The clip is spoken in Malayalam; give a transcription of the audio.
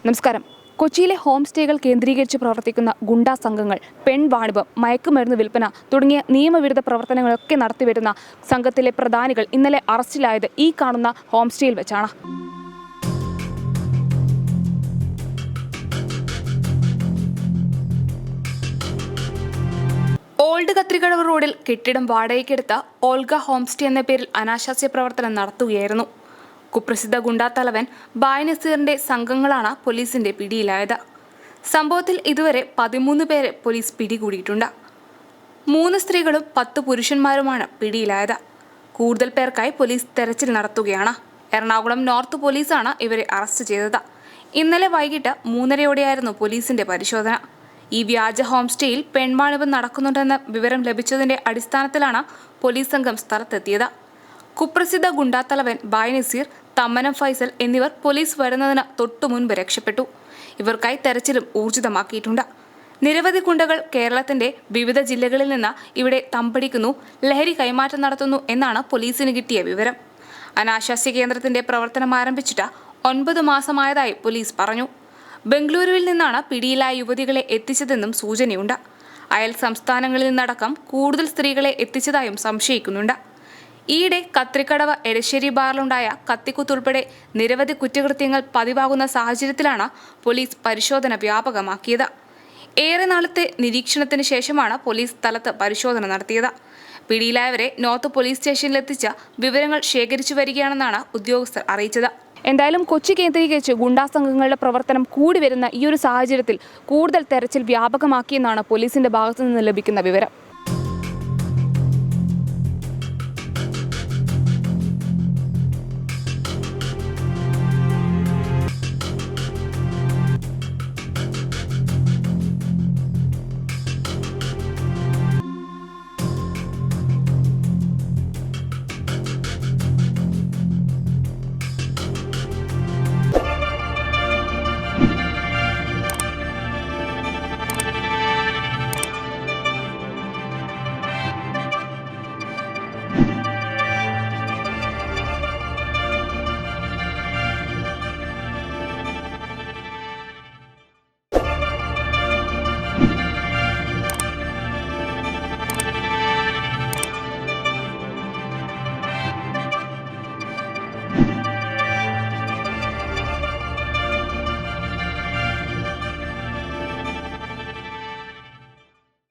നമസ്കാരം. കൊച്ചിയിലെ ഹോം സ്റ്റേകൾ കേന്ദ്രീകരിച്ച് പ്രവർത്തിക്കുന്ന ഗുണ്ടാ സംഘങ്ങൾ പെൺവാണിഭം, മയക്കുമരുന്ന് വിൽപ്പന തുടങ്ങിയ നിയമവിരുദ്ധ പ്രവർത്തനങ്ങളൊക്കെ നടത്തിവരുന്ന സംഘത്തിലെ പ്രധാനികൾ ഇന്നലെ അറസ്റ്റിലായത് ഈ കാണുന്ന ഹോം സ്റ്റേയിൽ വെച്ചാണ്. ഓൾഡ് കത്രികടവ് റോഡിൽ കെട്ടിടം വാടകയ്ക്കെടുത്ത ഓൾഗ ഹോം സ്റ്റേ എന്ന പേരിൽ അനാശാസ്യ പ്രവർത്തനം നടത്തുകയായിരുന്നു. കുപ്രസിദ്ധ ഗുണ്ടാ തലവൻ ബായ് നസീറിന്റെ സംഘങ്ങളാണ് പോലീസിന്റെ പിടിയിലായത്. സംഭവത്തിൽ ഇതുവരെ 13 പേരെ പോലീസ് പിടികൂടിയിട്ടുണ്ട്. 3 സ്ത്രീകളും 10 പുരുഷന്മാരുമാണ് പിടിയിലായത്. കൂടുതൽ പേർക്കായി പോലീസ് തെരച്ചിൽ നടത്തുകയാണ്. എറണാകുളം നോർത്ത് പോലീസാണ് ഇവരെ അറസ്റ്റ് ചെയ്തത്. ഇന്നലെ വൈകിട്ട് 3:30യോടെയായിരുന്നു പോലീസിന്റെ പരിശോധന. ഈ വ്യാജ ഹോം സ്റ്റേയിൽ പെൺവാണിഭം നടക്കുന്നുണ്ടെന്ന വിവരം ലഭിച്ചതിന്റെ അടിസ്ഥാനത്തിലാണ് പോലീസ് സംഘം സ്ഥലത്തെത്തിയത്. കുപ്രസിദ്ധ ഗുണ്ടാത്തലവൻ ബായ് നസീർ, തമ്മനം ഫൈസൽ എന്നിവർ പോലീസ് വരുന്നതിന് തൊട്ടുമുൻപ് രക്ഷപ്പെട്ടു. ഇവർക്കായി തെരച്ചിലും ഊർജിതമാക്കിയിട്ടുണ്ട്. നിരവധി ഗുണ്ടകൾ കേരളത്തിന്റെ വിവിധ ജില്ലകളിൽ നിന്ന് ഇവിടെ തമ്പടിക്കുന്നു, ലഹരി കൈമാറ്റം നടത്തുന്നു എന്നാണ് പോലീസിന് കിട്ടിയ വിവരം. അനാശാസ്യ കേന്ദ്രത്തിന്റെ പ്രവർത്തനം ആരംഭിച്ചിട്ട് 9 മാസമായതായി പോലീസ് പറഞ്ഞു. ബംഗളൂരുവിൽ നിന്നാണ് പിടിയിലായ യുവതികളെ എത്തിച്ചതെന്നും സൂചനയുണ്ട്. അയൽ സംസ്ഥാനങ്ങളിൽ നിന്നടക്കം കൂടുതൽ സ്ത്രീകളെ എത്തിച്ചതായും സംശയിക്കുന്നുണ്ട്. ഈയിടെ കത്രിക്കടവ് എടശ്ശേരി ബാറിലുണ്ടായ കത്തിക്കുത്തുൾപ്പെടെ നിരവധി കുറ്റകൃത്യങ്ങൾ പതിവാകുന്ന സാഹചര്യത്തിലാണ് പോലീസ് പരിശോധന വ്യാപകമാക്കിയത്. ഏറെ നാളത്തെ നിരീക്ഷണത്തിന് ശേഷമാണ് പോലീസ് സ്ഥലത്ത് പരിശോധന നടത്തിയത്. പിടിയിലായവരെ നോർത്ത് പോലീസ് സ്റ്റേഷനിലെത്തിച്ച് വിവരങ്ങൾ ശേഖരിച്ചു വരികയാണെന്നാണ് ഉദ്യോഗസ്ഥർ അറിയിച്ചത്. എന്തായാലും കൊച്ചി കേന്ദ്രീകരിച്ച് ഗുണ്ടാ സംഘങ്ങളുടെ പ്രവർത്തനം കൂടി വരുന്ന ഈ ഒരു സാഹചര്യത്തിൽ കൂടുതൽ തെരച്ചിൽ വ്യാപകമാക്കിയെന്നാണ് പോലീസിന്റെ ഭാഗത്തു നിന്ന് ലഭിക്കുന്ന വിവരം.